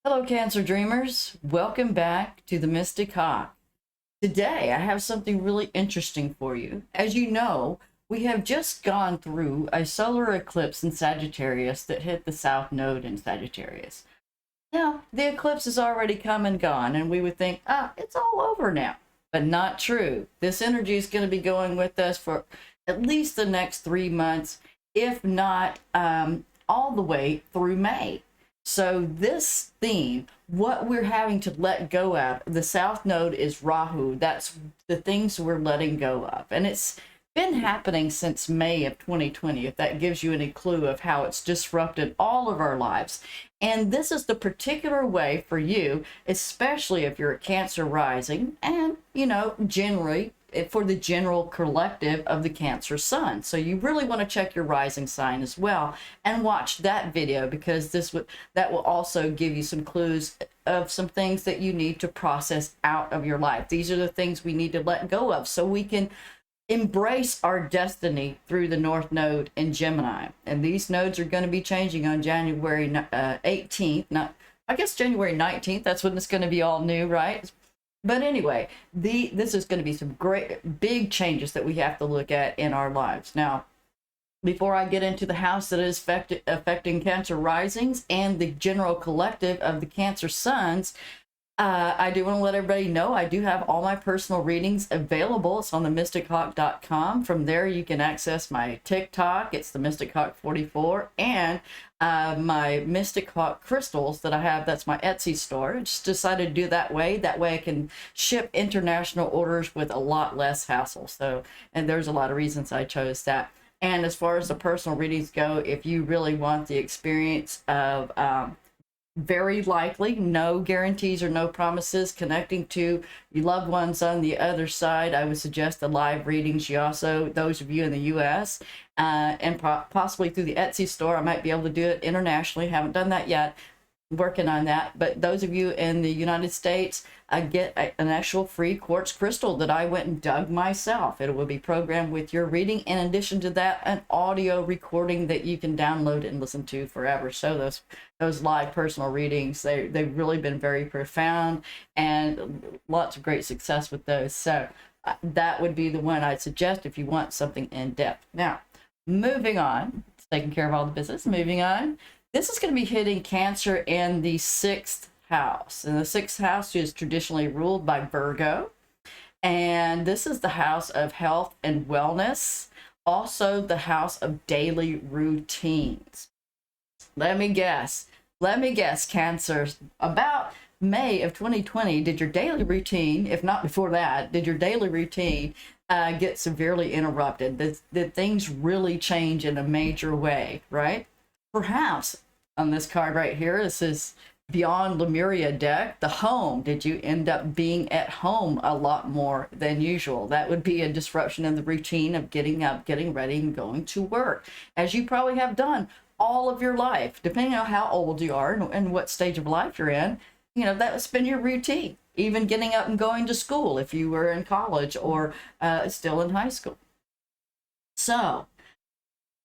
Hello, Cancer Dreamers. Welcome back to the Mystic Hawk. Today, I have something really interesting for you. As you know, we have just gone through a solar eclipse in Sagittarius that hit the South Node in Sagittarius. Now, the eclipse has already come and gone, and we would think, it's all over now. But not true. This energy is going to be going with us for at least the next 3 months, if not all the way through May. So this theme, what we're having to let go of, the South Node is Rahu. That's the things we're letting go of. And it's been happening since May of 2020, if that gives you any clue of how it's disrupted all of our lives. And this is the particular way for you, especially if you're a Cancer rising and, generally for the general collective of the Cancer sun. So you really want to check your rising sign as well and watch that video, because that will also give you some clues of some things that you need to process out of your life. These are the things we need to let go of so we can embrace our destiny through the North Node in Gemini. And these nodes are going to be changing on January 18th. Not, I guess January 19th, that's when it's going to be all new, right? But anyway, this is going to be some great big changes that we have to look at in our lives. Now, before I get into the house that is affecting Cancer risings and the general collective of the Cancer suns, I do want to let everybody know I do have all my personal readings available. It's on the mystichawk.com. From there, you can access my TikTok. It's the Mystic Hawk 44, and my Mystic Hawk crystals that I have. That's my Etsy store. I just decided to do that way. That way I can ship international orders with a lot less hassle. So, and there's a lot of reasons I chose that. And as far as the personal readings go, if you really want the experience of very likely, no guarantees or no promises, connecting to your loved ones on the other side, I would suggest the live readings. You also, those of you in the US, and possibly through the Etsy store, I might be able to do it internationally. Haven't done that yet. Working on that. But those of you in the United States, I get an actual free quartz crystal that I went and dug myself. It will be programmed with your reading. In addition to that, an audio recording that you can download and listen to forever. So those live personal readings, they've really been very profound, and lots of great success with those. So that would be the one I'd suggest if you want something in depth. Now, moving on, taking care of all the business, moving on. This is going to be hitting Cancer in the 6th house. And the 6th house is traditionally ruled by Virgo. And this is the house of health and wellness. Also the house of daily routines. Let me guess, Cancer, about May of 2020, did your daily routine, if not before that, did your daily routine get severely interrupted? Did things really change in a major way, right? Perhaps on this card right here, this is Beyond Lemuria deck, the home. Did you end up being at home a lot more than usual? That would be a disruption in the routine of getting up, getting ready, and going to work, as you probably have done all of your life, depending on how old you are and what stage of life you're in. That's been your routine, even getting up and going to school if you were in college or still in high school. So,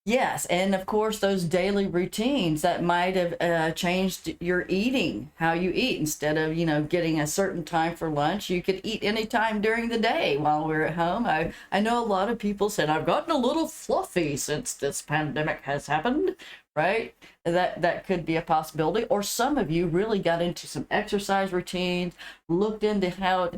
yes, and of course, those daily routines that might have changed your eating, how you eat. Instead of, getting a certain time for lunch, you could eat any time during the day while we're at home. I know a lot of people said, I've gotten a little fluffy since this pandemic has happened, right? That could be a possibility. Or some of you really got into some exercise routines, looked into how,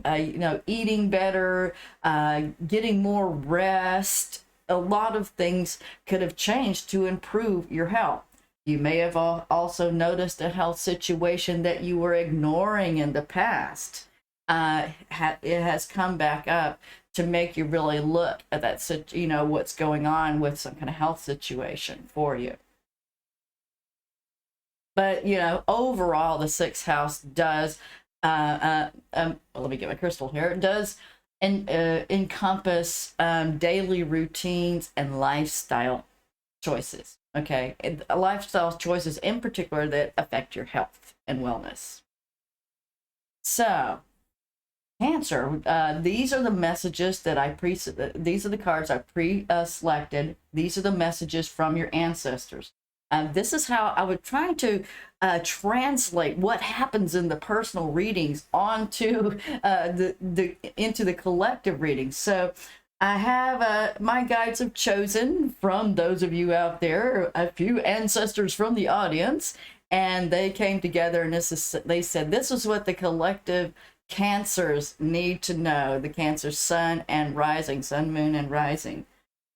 eating better, getting more rest. A lot of things could have changed to improve your health. You may have also noticed a health situation that you were ignoring in the past. It has come back up to make you really look at that, what's going on with some kind of health situation for you. But, overall, the 6th house does, let me get my crystal here. It does encompass daily routines and lifestyle choices. Okay, and lifestyle choices in particular that affect your health and wellness. So, Cancer, these are the messages that these are the cards I pre-selected. These are the messages from your ancestors. This is how I was trying to translate what happens in the personal readings onto into the collective readings. So I have my guides have chosen from those of you out there, a few ancestors from the audience, and they came together and they said, this is what the collective Cancers need to know, the Cancer sun and rising, sun, moon, and rising.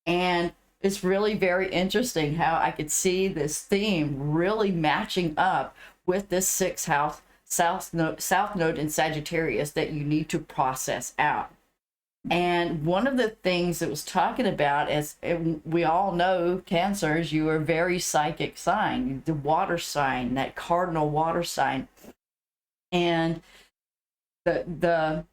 And it's really very interesting how I could see this theme really matching up with this sixth house south node in Sagittarius that you need to process out. And one of the things that was talking about is, we all know Cancers, you are a very psychic sign, the water sign, that cardinal water sign. And the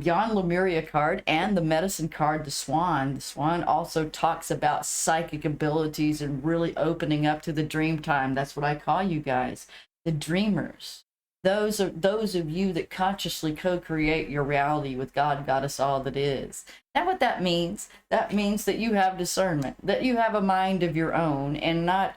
Jan Lemuria card and the medicine card, the Swan also talks about psychic abilities and really opening up to the dream time. That's what I call you guys, the dreamers. Those of you that consciously co-create your reality with God, Goddess, all that is. Now what that means that you have discernment, that you have a mind of your own, and not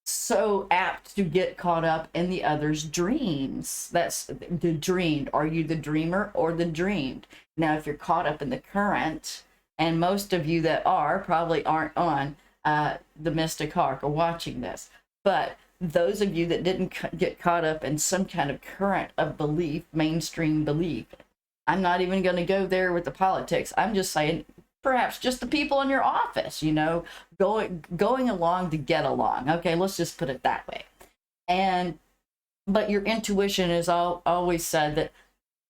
so apt to get caught up in the other's dreams. That's the dreamed. Are you the dreamer or the dreamed? Now, if you're caught up in the current, and most of you that are probably aren't on the Mystic Arc or watching this, but those of you that didn't get caught up in some kind of current of belief, mainstream belief, I'm not even going to go there with the politics. I'm just saying, perhaps just the people in your office, you know, going along to get along. Okay, let's just put it that way. But your intuition has always said that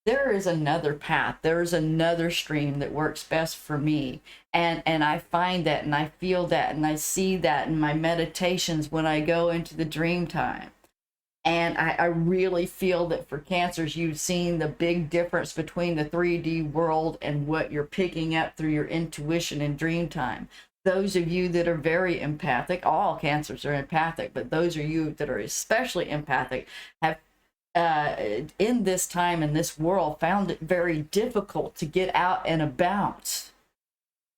there is another path, there is another stream that works best for me. And I find that, and I feel that, and I see that in my meditations when I go into the dream time. And I really feel that for Cancers, you've seen the big difference between the 3D world and what you're picking up through your intuition in dream time. Those of you that are very empathic, all Cancers are empathic, but those of you that are especially empathic have in this time, in this world, found it very difficult to get out and about,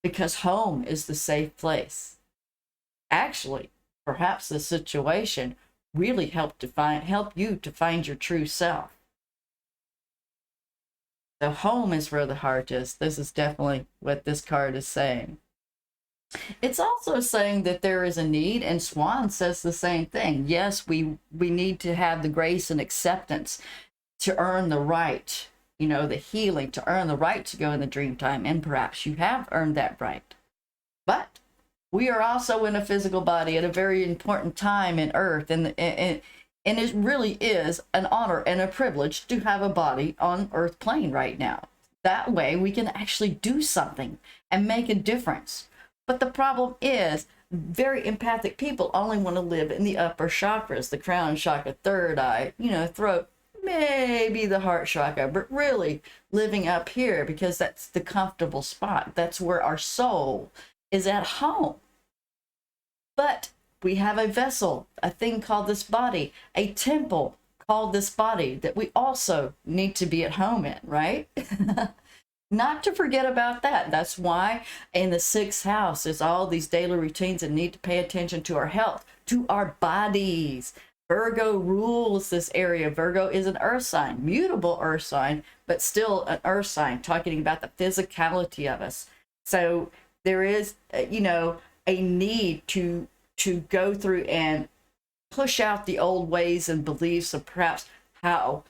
because home is the safe place. Actually, perhaps the situation really help you to find your true self. The home is where the heart is. This is definitely what this card is saying. It's also saying that there is a need, and Swan says the same thing. Yes, we need to have the grace and acceptance to earn the right, you know, the healing, to earn the right to go in the dream time, and perhaps you have earned that right. But we are also in a physical body at a very important time in Earth, and it really is an honor and a privilege to have a body on Earth plane right now. That way we can actually do something and make a difference. But the problem is, very empathic people only want to live in the upper chakras, the crown chakra, third eye, you know, throat, maybe the heart chakra, but really living up here, because that's the comfortable spot. That's where our soul is at home. But we have a vessel, a thing called this body, a temple called this body, that we also need to be at home in, right? Not to forget about that. That's why in the sixth house is all these daily routines and need to pay attention to our health, to our bodies. Virgo rules this area. Virgo is an earth sign, mutable earth sign, but still an earth sign, talking about the physicality of us. So there is, you know, a need to go through and push out the old ways and beliefs of perhaps how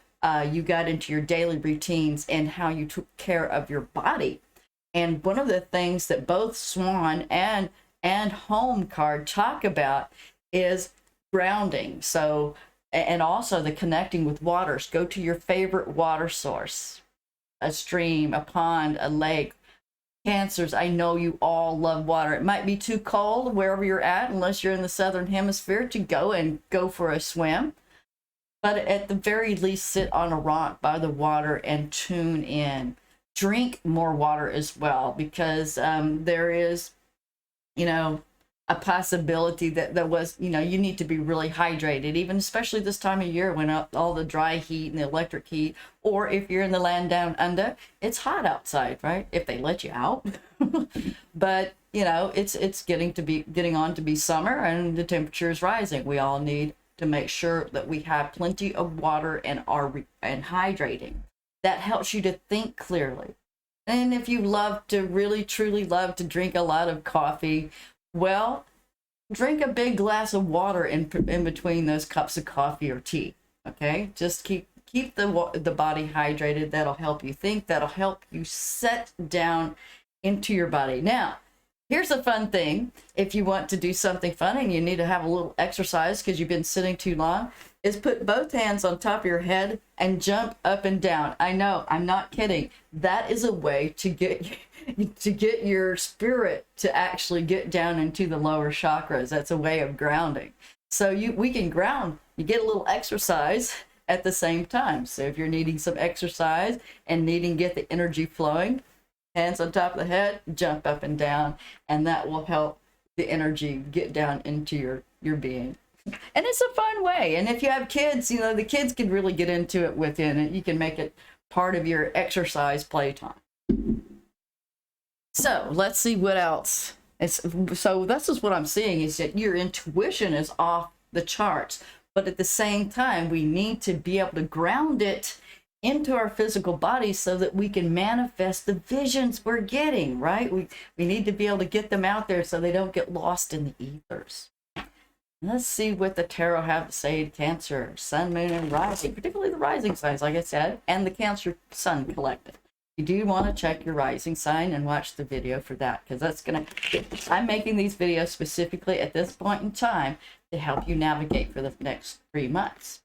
you got into your daily routines and how you took care of your body. And one of the things that both Swan and Home card talk about is grounding. So, and also the connecting with waters. Go to your favorite water source, a stream, a pond, a lake. Cancers, I know you all love water. It might be too cold wherever you're at, unless you're in the southern hemisphere, to go for a swim. But at the very least, sit on a rock by the water and tune in. Drink more water as well, because there is, you know, a possibility that there was, you know, you need to be really hydrated, even especially this time of year when all the dry heat and the electric heat, or if you're in the land down under, it's hot outside, right? If they let you out. But you know, it's getting on to be summer, and the temperature is rising. We all need to make sure that we have plenty of water and and hydrating. That helps you to think clearly. And if you love to really truly love to drink a lot of coffee, well, drink a big glass of water in between those cups of coffee or tea. Okay, just keep the body hydrated. That'll help you think. That'll help you set down into your body. Now, here's a fun thing. If you want to do something fun and you need to have a little exercise because you've been sitting too long, is put both hands on top of your head and jump up and down. I know, I'm not kidding. That is a way to get your spirit to actually get down into the lower chakras. That's a way of grounding. So we can ground. You get a little exercise at the same time. So if you're needing some exercise and needing to get the energy flowing, hands on top of the head, jump up and down, and that will help the energy get down into your being. And it's a fun way. And if you have kids, you know, the kids can really get into it with you, and you can make it part of your exercise playtime. So let's see what else. So this is what I'm seeing, is that your intuition is off the charts. But at the same time, we need to be able to ground it into our physical body so that we can manifest the visions we're getting, right? We need to be able to get them out there so they don't get lost in the ethers. Let's see what the tarot have to say to Cancer, Sun, Moon, and Rising, particularly the rising signs, like I said, and the Cancer Sun collective. You do want to check your rising sign and watch the video for that, because that's I'm making these videos specifically at this point in time to help you navigate for the next 3 months.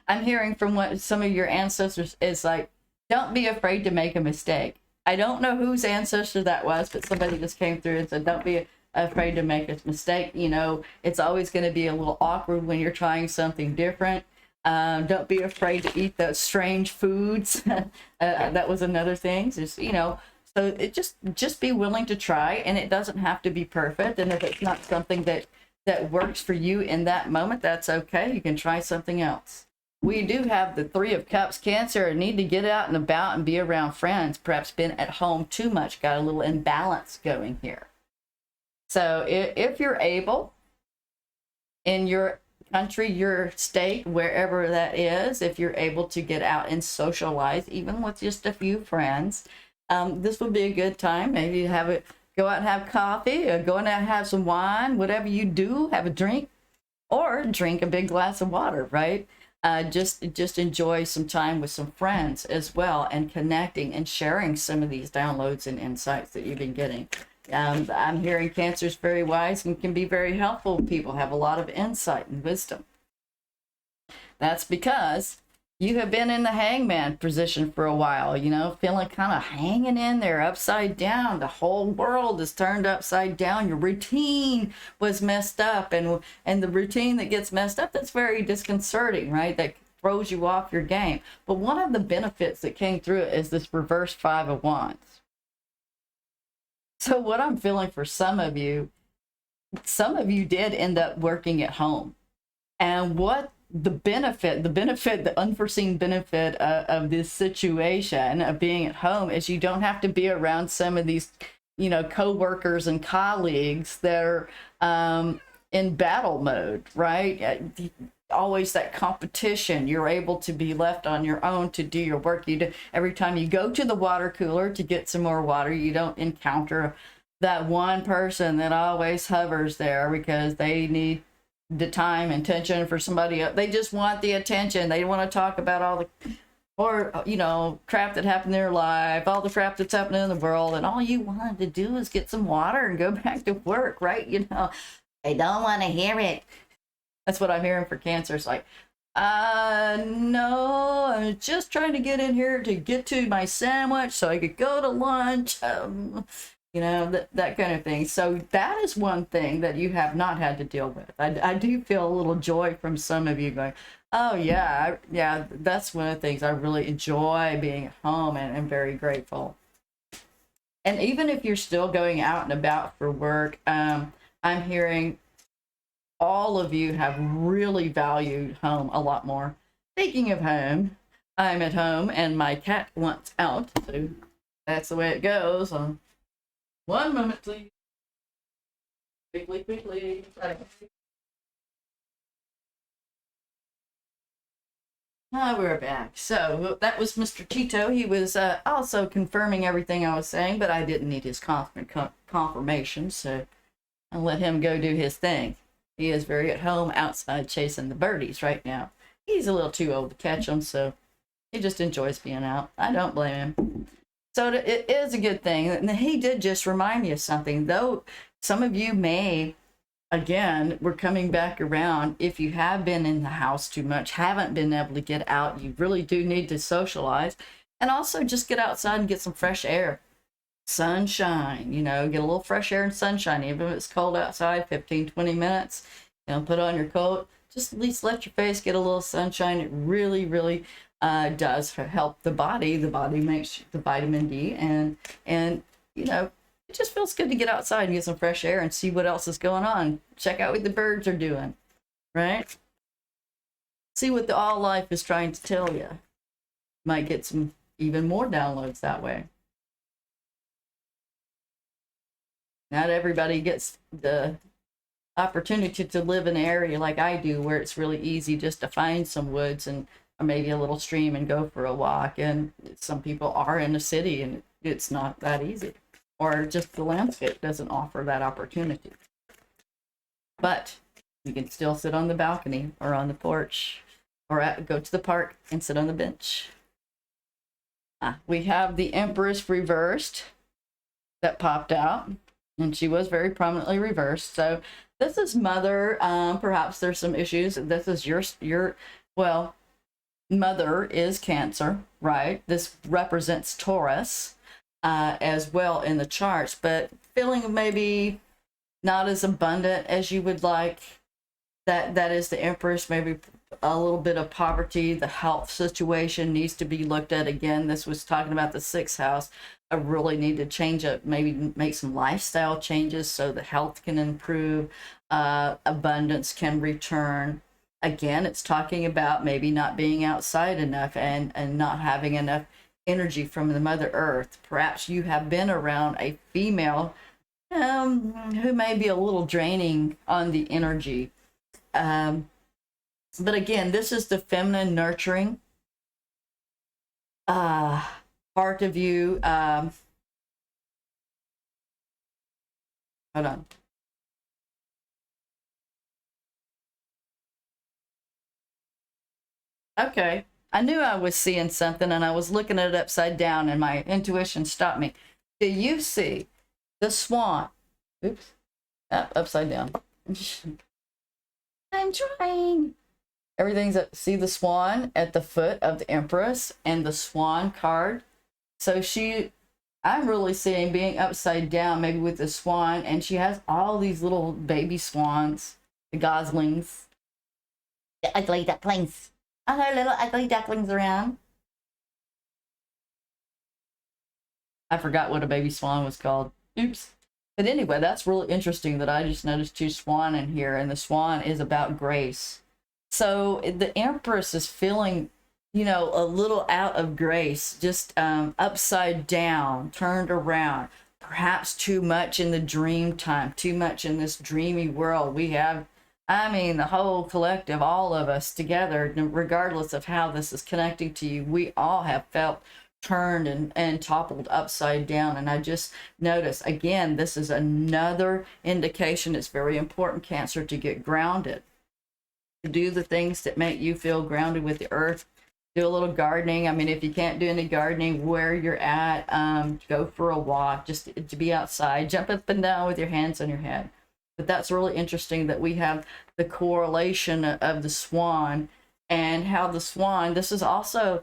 I'm hearing from what some of your ancestors is like, don't be afraid to make a mistake. I don't know whose ancestor that was, but somebody just came through and said, don't be afraid to make a mistake. You know, it's always going to be a little awkward when you're trying something different. Don't be afraid to eat those strange foods. That was another thing. Just, you know, so it just be willing to try, and it doesn't have to be perfect. And if it's not something that works for you in that moment, that's okay. You can try something else. We do have the Three of Cups, Cancer, need to get out and about and be around friends. Perhaps been at home too much, got a little imbalance going here. So if you're able, in your country, your state, wherever that is, if you're able to get out and socialize, even with just a few friends, this would be a good time. Maybe go out and have coffee, or go out and have some wine, whatever you do, have a drink, or drink a big glass of water, right? Just enjoy some time with some friends as well, and connecting and sharing some of these downloads and insights that you've been getting. I'm hearing Cancer's very wise and can be very helpful. People have a lot of insight and wisdom. That's because you have been in the hangman position for a while, you know, feeling kind of hanging in there, upside down. The whole world is turned upside down. Your routine was messed up, and the routine that gets messed up, that's very disconcerting, right? That throws you off your game. But one of the benefits that came through it is this reverse Five of Wands. So what I'm feeling for some of you did end up working at home. And what the unforeseen benefit of this situation of being at home is you don't have to be around some of these, you know, co-workers and colleagues that are in battle mode, right? Always that competition. You're able to be left on your own to do your work. Every time you go to the water cooler to get some more water, you don't encounter that one person that always hovers there because they need the time and attention for somebody else. They just want the attention. They want to talk about all the crap that happened in their life, all the crap that's happening in the world, and all you wanted to do is get some water and go back to work, right? You know, they don't want to hear it. That's what I'm hearing for Cancer. It's like, no, I'm just trying to get in here to get to my sandwich so I could go to lunch. You know, that kind of thing. So that is one thing that you have not had to deal with. I do feel a little joy from some of you going, oh yeah, that's one of the things I really enjoy being at home, and I'm very grateful. And even if you're still going out and about for work, I'm hearing all of you have really valued home a lot more. Speaking of home, I'm at home and my cat wants out, so that's the way it goes. One moment, please. Quickly, quickly. We're back. So that was Mr. Tito. He was also confirming everything I was saying, but I didn't need his confirmation, so I let him go do his thing. He is very at home outside chasing the birdies right now. He's a little too old to catch them, so he just enjoys being out. I don't blame him. So it is a good thing. And he did just remind me of something, though some of you may, again, we're coming back around. If you have been in the house too much, haven't been able to get out, you really do need to socialize. And also just get outside and get some fresh air. Sunshine, you know, get a little fresh air and sunshine. Even if it's cold outside, 15, 20 minutes, you know, put on your coat. Just at least let your face get a little sunshine. It really, really does help the body. The body makes the vitamin D, and you know, it just feels good to get outside and get some fresh air and see what else is going on. Check out what the birds are doing, right? See what the all life is trying to tell you. Might get some even more downloads that way. Not everybody gets the opportunity to live in an area like I do, where it's really easy just to find some woods and or maybe a little stream and go for a walk. And some people are in a city and it's not that easy, or just the landscape doesn't offer that opportunity. But you can still sit on the balcony or on the porch, or go to the park and sit on the bench. We have the Empress reversed that popped out, and she was very prominently reversed. So this is Mother. Perhaps there's some issues. This is your well, Mother is Cancer, right? This represents Taurus as well in the charts, but feeling maybe not as abundant as you would like. That is the Empress. Maybe a little bit of poverty. The health situation needs to be looked at again. This was talking about the 6th house. I really need to change up, maybe make some lifestyle changes so the health can improve, abundance can return. Again, it's talking about maybe not being outside enough and not having enough energy from the Mother Earth. Perhaps you have been around a female who may be a little draining on the energy. But again, this is the feminine nurturing part of you. Hold on. Okay. I knew I was seeing something, and I was looking at it upside down, and my intuition stopped me. Do you see the swan? Oops. Upside down. I'm trying. Everything's up. See the swan at the foot of the Empress and the swan card. So I'm really seeing being upside down, maybe with the swan, and she has all these little baby swans, the goslings, the ugly ducklings. Are there little ugly ducklings around? I forgot what a baby swan was called. Oops. But anyway, that's really interesting that I just noticed 2 swan in here, and the swan is about grace. So the Empress is feeling, you know, a little out of grace, just upside down, turned around, perhaps too much in the dream time, too much in this dreamy world. We have, I mean, the whole collective, all of us together, regardless of how this is connecting to you, we all have felt turned and toppled upside down. And I just noticed, again, this is another indication. It's very important, Cancer, to get grounded, to do the things that make you feel grounded with the earth. Do a little gardening. I mean, if you can't do any gardening where you're at, go for a walk, just to be outside, jump up and down with your hands on your head. But that's really interesting that we have the correlation of the swan, and how the swan, this is also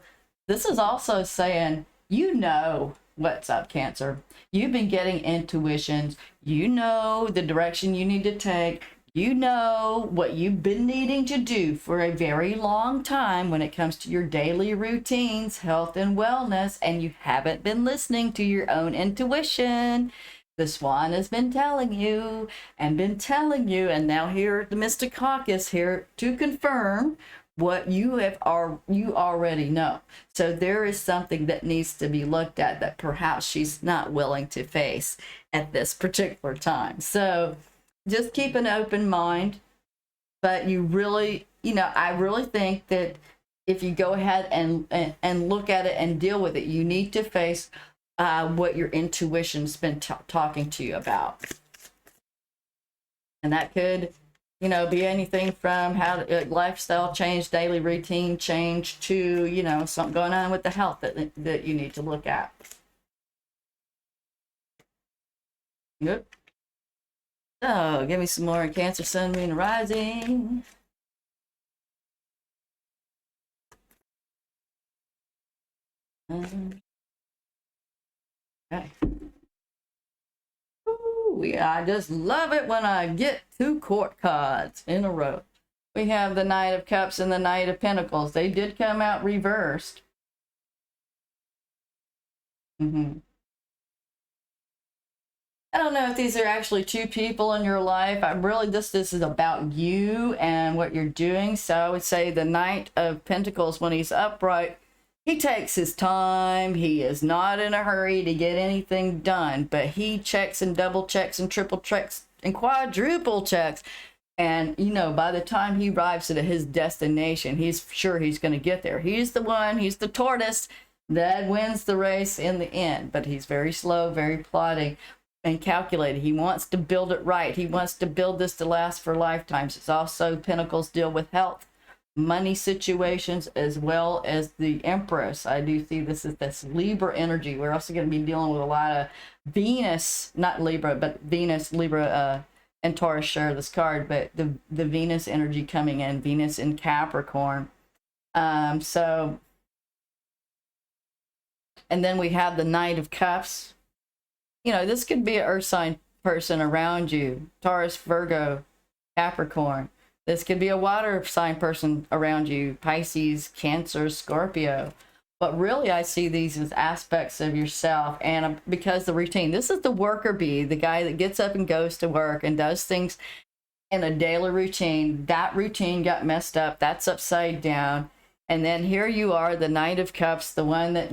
saying, you know what's up, Cancer. You've been getting intuitions. You know the direction you need to take. You know what you've been needing to do for a very long time when it comes to your daily routines, health and wellness, and you haven't been listening to your own intuition. The swan has been telling you, and now here the Mystic Hawk is here to confirm, what you you already know. So there is something that needs to be looked at that perhaps she's not willing to face at this particular time. So just keep an open mind. But you really, I really think that if you go ahead and look at it and deal with it, you need to face what your intuition's been talking to you about. And that could, be anything from how lifestyle change, daily routine change to, something going on with the health that you need to look at. Yep. So give me some more Cancer, Sun, Moon, Rising. Okay. Ooh, yeah, I just love it when I get 2 court cards in a row. We have the Knight of Cups and the Knight of Pentacles. They did come out reversed. I don't know if these are actually 2 people in your life. This is about you and what you're doing. So I would say the Knight of Pentacles, when he's upright, he takes his time. He is not in a hurry to get anything done, but he checks and double checks and triple checks and quadruple checks. And, by the time he arrives at his destination, he's sure he's going to get there. He's the tortoise that wins the race in the end, but he's very slow, very plodding and calculated. He wants to build it right. He wants to build this to last for lifetimes. It's also Pentacles deal with health, money situations, as well as the Empress. I do see this as this Libra energy. We're also going to be dealing with a lot of Venus, not Libra, but Venus, Libra, and Taurus share this card, but the Venus energy coming in, Venus in Capricorn. And then we have the Knight of Cups. This could be an earth sign person around you, Taurus, Virgo, Capricorn. This could be a water sign person around you, Pisces, Cancer, Scorpio. But really, I see these as aspects of yourself. And because the routine, this is the worker bee, the guy that gets up and goes to work and does things in a daily routine. That routine got messed up. That's upside down. And then here you are, the Knight of Cups, the one that,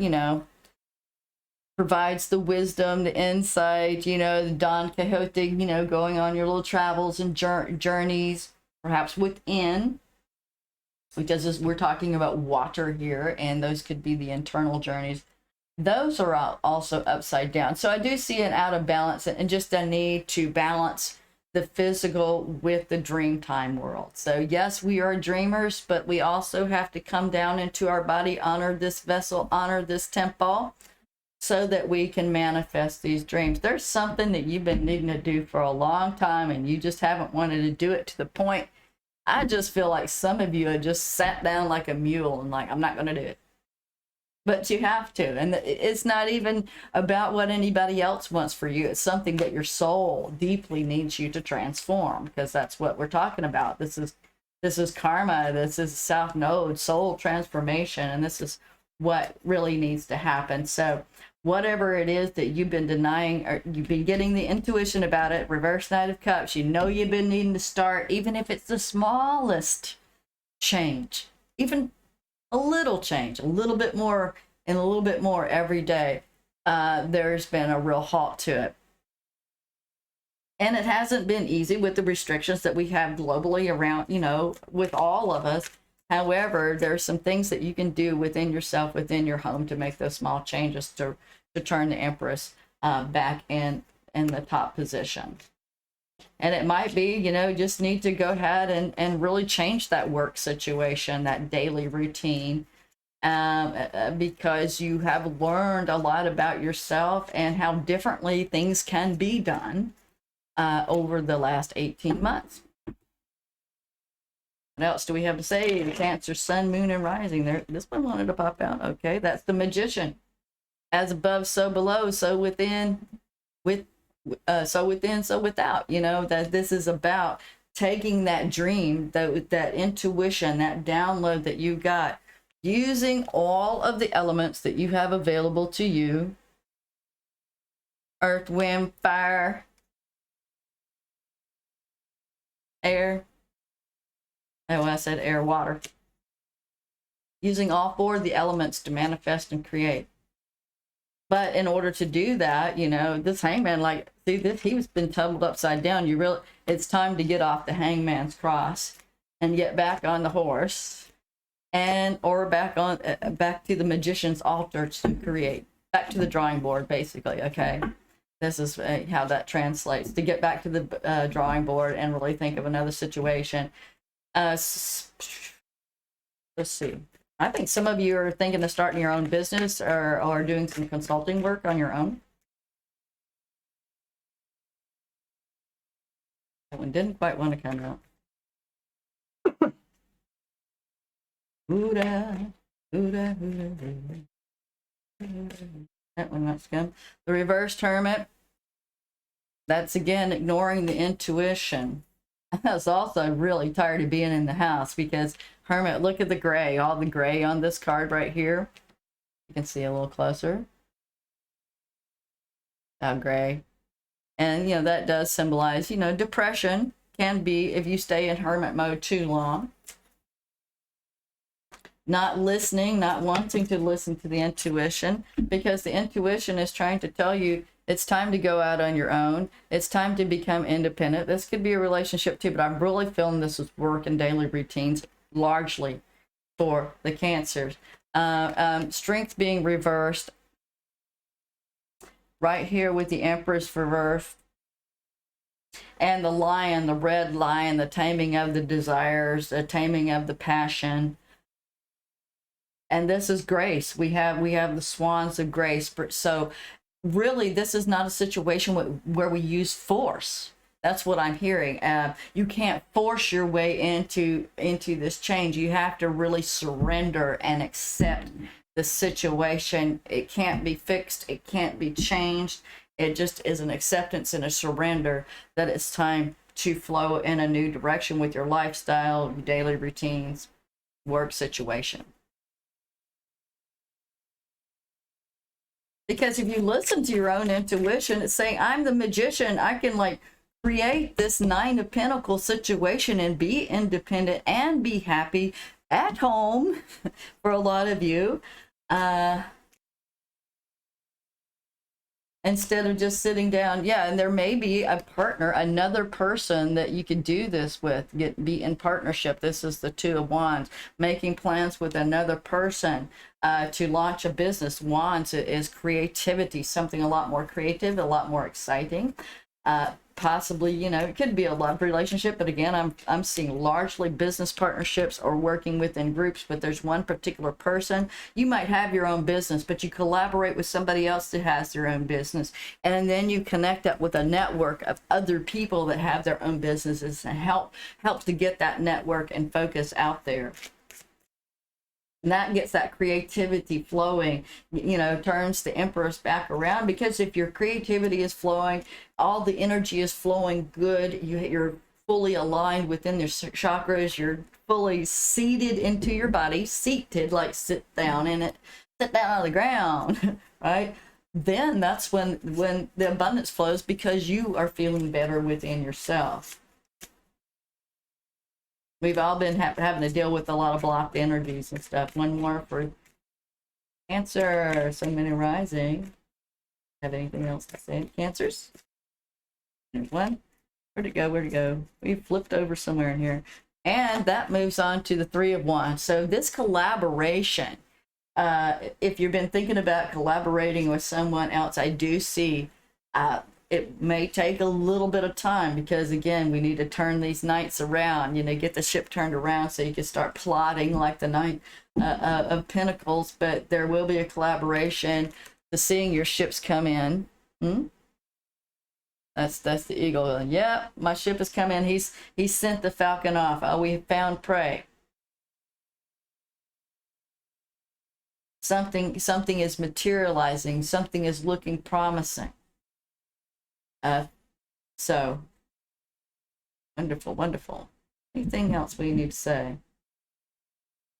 provides the wisdom, the insight, the Don Quixote, going on your little travels and journeys, perhaps within, because we're talking about water here, and those could be the internal journeys. Those are also upside down. So I do see an out of balance and just a need to balance the physical with the dream time world. So yes, we are dreamers, but we also have to come down into our body, honor this vessel, honor this temple, so that we can manifest these dreams. There's something that you've been needing to do for a long time and you just haven't wanted to do it to the point. I just feel like some of you have just sat down like a mule and like, I'm not going to do it. But you have to. And it's not even about what anybody else wants for you. It's something that your soul deeply needs you to transform, because that's what we're talking about. This is karma. This is South Node, soul transformation. And this is what really needs to happen. So whatever it is that you've been denying, or you've been getting the intuition about it, reverse Knight of Cups, you've been needing to start, even if it's the smallest change, even a little change, a little bit more and a little bit more every day, there's been a real halt to it. And it hasn't been easy with the restrictions that we have globally around, with all of us. However, there's some things that you can do within yourself, within your home, to make those small changes to turn the Empress back in the top position. And it might be, just need to go ahead and really change that work situation, that daily routine, because you have learned a lot about yourself and how differently things can be done over the last 18 months. What else do we have to say? The Cancer, Sun, Moon, and Rising. There, this one wanted to pop out. Okay, that's the Magician. As above, so below, so within, so within, so without. That this is about taking that dream, that intuition, that download that you got, using all of the elements that you have available to you: earth, wind, fire, air. Oh, I said air, water. using all four of the elements to manifest and create. But in order to do that, you know, this hangman, like, see this, he's been tumbled upside down. It's time to get off the hangman's cross and get back on the horse, or back to the magician's altar to create, back to the drawing board, basically. Okay, this is how that translates, to get back to the drawing board and really think of another situation. Let's see. I think some of you are thinking of starting your own business, or doing some consulting work on your own. That one didn't quite want to come out. Hooda, hooda, hooda, hooda. That one wants to come. The reversed hermit. That's again ignoring the intuition. I was also really tired of being in the house, because hermit, look at the gray, all the gray on this card right here. You can see a little closer. How gray. And, you know, that does symbolize, you know, depression can be if you stay in hermit mode too long. Not listening, not wanting to listen to the intuition, because the intuition is trying to tell you it's time to go out on your own. It's time to become independent. This could be a relationship too, but I'm really feeling this with work and daily routines, largely for the Cancers. Strength being reversed right here with the Empress reversed, and the lion, the red lion, the taming of the desires, the taming of the passion. And this is grace. We have the Swans of Grace. So really, this is not a situation where we use force. That's what I'm hearing. You can't force your way into this change. You have to really surrender and accept the situation. It can't be fixed. It can't be changed. It just is an acceptance and a surrender that it's time to flow in a new direction with your lifestyle, your daily routines, work situation. Because if you listen to your own intuition, it's saying, I'm the magician. I can like create this Nine of Pentacles situation and be independent and be happy at home for a lot of you. Instead of just sitting down. Yeah, and there may be a partner, another person that you could do this with, be in partnership. This is the Two of Wands, making plans with another person to launch a business. Wands is creativity, something a lot more creative, a lot more exciting. Possibly, you know, it could be a love relationship, but again, I'm seeing largely business partnerships or working within groups, but there's one particular person. You might have your own business, but you collaborate with somebody else that has their own business, and then you connect up with a network of other people that have their own businesses, and helps to get that network and focus out there. And that gets that creativity flowing, you know, turns the Empress back around, because if your creativity is flowing, all the energy is flowing good, you're fully aligned within your chakras, you're fully seated into your body, seated, like sit down in it, sit down on the ground, right? Then that's when the abundance flows, because you are feeling better within yourself. We've all been having to deal with a lot of blocked energies and stuff. One more for Cancer. So many rising. Have anything else to say? Cancers? There's one. Where'd it go? Where'd it go? We flipped over somewhere in here. And that moves on to the Three of Wands. So this collaboration, if you've been thinking about collaborating with someone else, I do see it may take a little bit of time, because again, we need to turn these knights around, you know, get the ship turned around so you can start plotting like the Knight of Pentacles. But there will be a collaboration to seeing your ships come in. That's the eagle. Yep, my ship has come in. He sent the falcon off. Oh, we found prey. Something is materializing. Something is looking promising. So wonderful, wonderful. Anything else we need to say?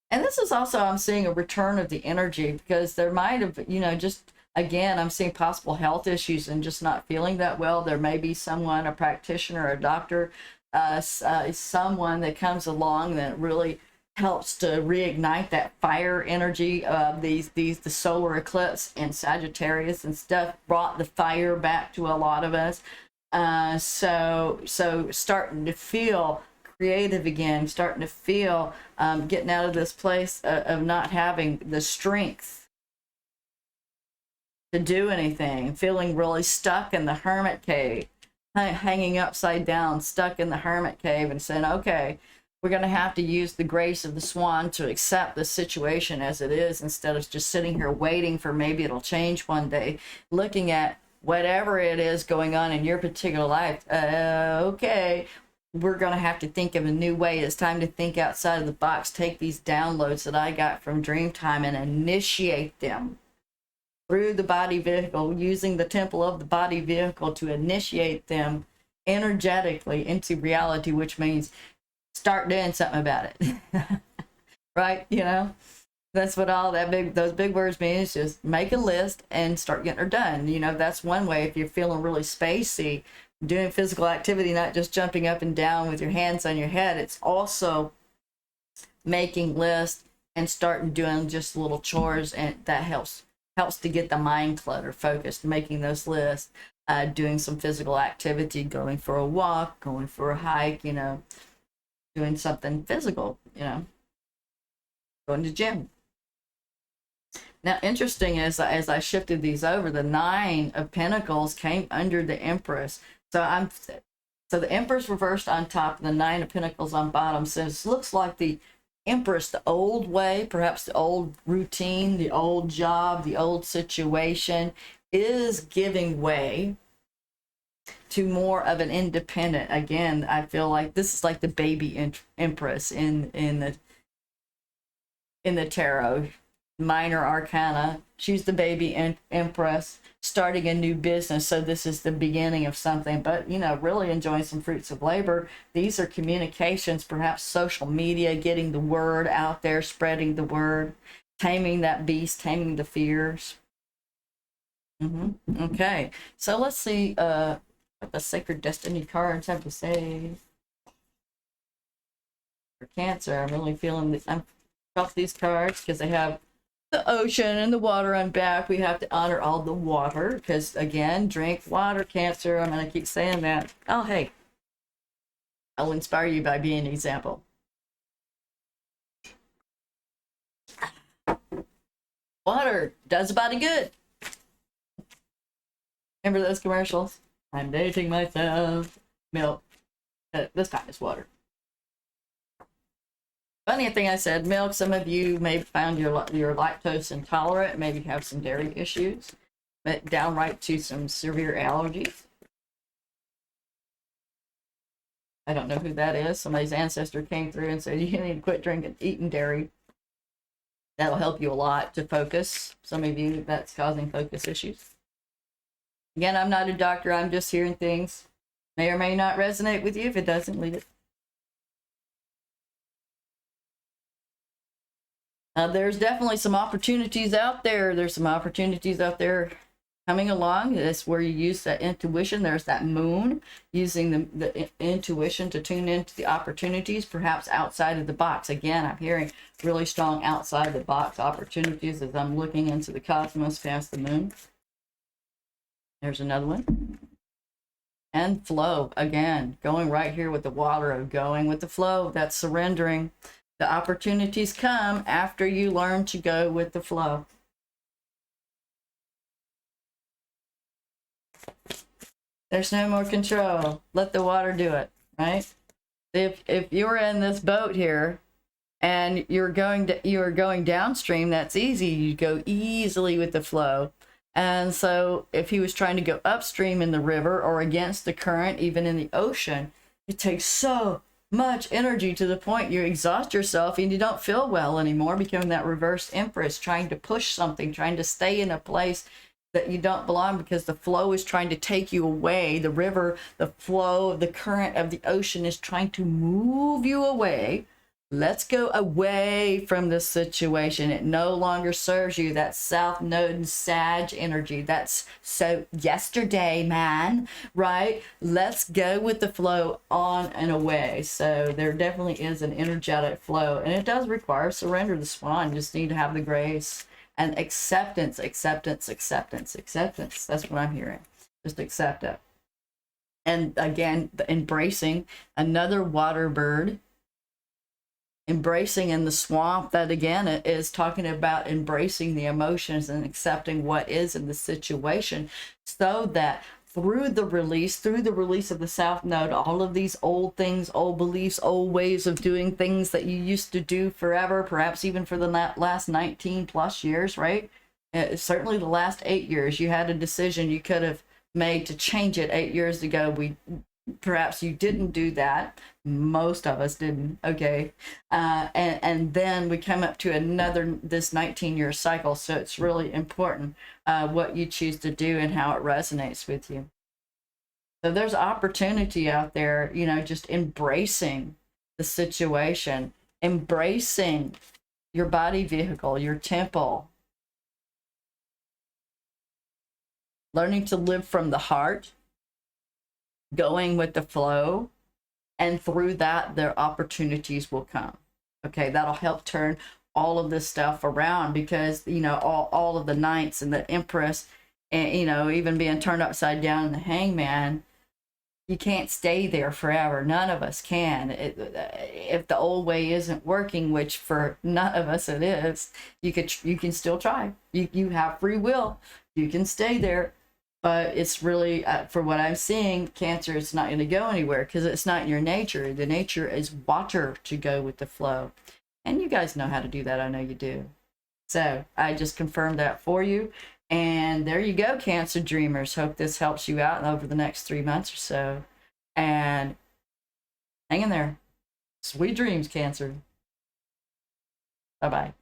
And this is also, I'm seeing a return of the energy, because there might have, you know, just again, I'm seeing possible health issues and just not feeling that well. There may be someone, a practitioner, a doctor, someone that comes along that really helps to reignite that fire energy of the solar eclipse and Sagittarius and stuff brought the fire back to a lot of us. So starting to feel creative again, starting to feel getting out of this place of not having the strength to do anything, feeling really stuck in the hermit cave, hanging upside down, stuck in the hermit cave, and saying, okay, we're going to have to use the grace of the swan to accept the situation as it is, instead of just sitting here waiting for maybe it'll change one day, looking at whatever it is going on in your particular life. Okay, we're going to have to think of a new way. It's time to think outside of the box, take these downloads that I got from Dreamtime and initiate them through the body vehicle, using the temple of the body vehicle to initiate them energetically into reality, which means start doing something about it. Right? You know, that's what all those big words mean, is just make a list and start getting her done. You know, that's one way. If you're feeling really spacey, doing physical activity, not just jumping up and down with your hands on your head, it's also making lists and starting doing just little chores, and that helps to get the mind clutter focused, making those lists, doing some physical activity, going for a walk, going for a hike, you know, doing something physical, you know, going to gym. Now, interesting, as I shifted these over, the 9 of Pentacles came under the Empress. So the Empress reversed on top, and the 9 of Pentacles on bottom. So it looks like the Empress, the old way, perhaps the old routine, the old job, the old situation, is giving way to more of an independent. Again, I feel like this is like the baby Empress in the tarot, minor arcana. She's the baby Empress, starting a new business. So this is the beginning of something, but, you know, really enjoying some fruits of labor. These are communications, perhaps social media, getting the word out there, spreading the word, taming that beast, taming the fears. Okay, so let's see what the Sacred Destiny cards have to say for Cancer. I'm really feeling I'm off these cards because they have the ocean and the water on back. We have to honor all the water because, again, drink water, Cancer. I'm going to keep saying that. Oh, hey, I'll inspire you by being an example. Water does a body good. Remember those commercials? I'm dating myself. Milk. This time it's water. Funny thing I said milk. Some of you may have found you're lactose intolerant, maybe have some dairy issues, but downright to some severe allergies. I don't know who that is. Somebody's ancestor came through and said you need to quit eating dairy. That'll help you a lot to focus. Some of you, that's causing focus issues. Again, I'm not a doctor. I'm just hearing things. May or may not resonate with you. If it doesn't, leave it. There's definitely some opportunities out there. There's some opportunities out there coming along. That's where you use that intuition. There's that moon, using the intuition to tune into the opportunities, perhaps outside of the box. Again, I'm hearing really strong outside the box opportunities as I'm looking into the cosmos past the moon. There's another one. And flow, again, going right here with the water, of going with the flow. That's surrendering. The opportunities come after you learn to go with the flow. There's no more control. Let the water do it, right? If you're in this boat here and you're going downstream, that's easy. You go easily with the flow. And so if he was trying to go upstream in the river or against the current, even in the ocean, it takes so much energy to the point you exhaust yourself and you don't feel well anymore, becoming that reverse Empress, trying to push something, trying to stay in a place that you don't belong because the flow is trying to take you away. The river, the flow of the current of the ocean is trying to move you away Let's go away from this situation. It no longer serves you. That South Node and Sag energy. That's so yesterday, man, right? Let's go with the flow on and away. So there definitely is an energetic flow, and it does require surrender. The swan, you just need to have the grace and acceptance, acceptance, acceptance, acceptance. That's what I'm hearing. Just accept it. And again, embracing another water bird, embracing in the swamp. That again is talking about embracing the emotions and accepting what is in the situation, so that through the release of the South Node, all of these old things, old beliefs, old ways of doing things that you used to do forever, perhaps even for the last 19 plus years, right? Certainly the last 8 years, you had a decision you could have made to change it 8 years ago. Perhaps you didn't do that. Most of us didn't. Okay. And then we come up to this 19-year cycle. So it's really important what you choose to do and how it resonates with you. So there's opportunity out there, just embracing the situation, embracing your body vehicle, your temple, learning to live from the heart, going with the flow, and through that their opportunities will come. Okay, that'll help turn all of this stuff around, because all of the knights and the Empress, and even being turned upside down in the Hangman, you can't stay there forever. None of us can. If the old way isn't working, which for none of us it is, you can still try. You have free will. You can stay there. But it's really, for what I'm seeing, Cancer, it's not going to go anywhere, because it's not in your nature. The nature is water, to go with the flow. And you guys know how to do that. I know you do. So I just confirmed that for you. And there you go, Cancer dreamers. Hope this helps you out over the next 3 months or so. And hang in there. Sweet dreams, Cancer. Bye-bye.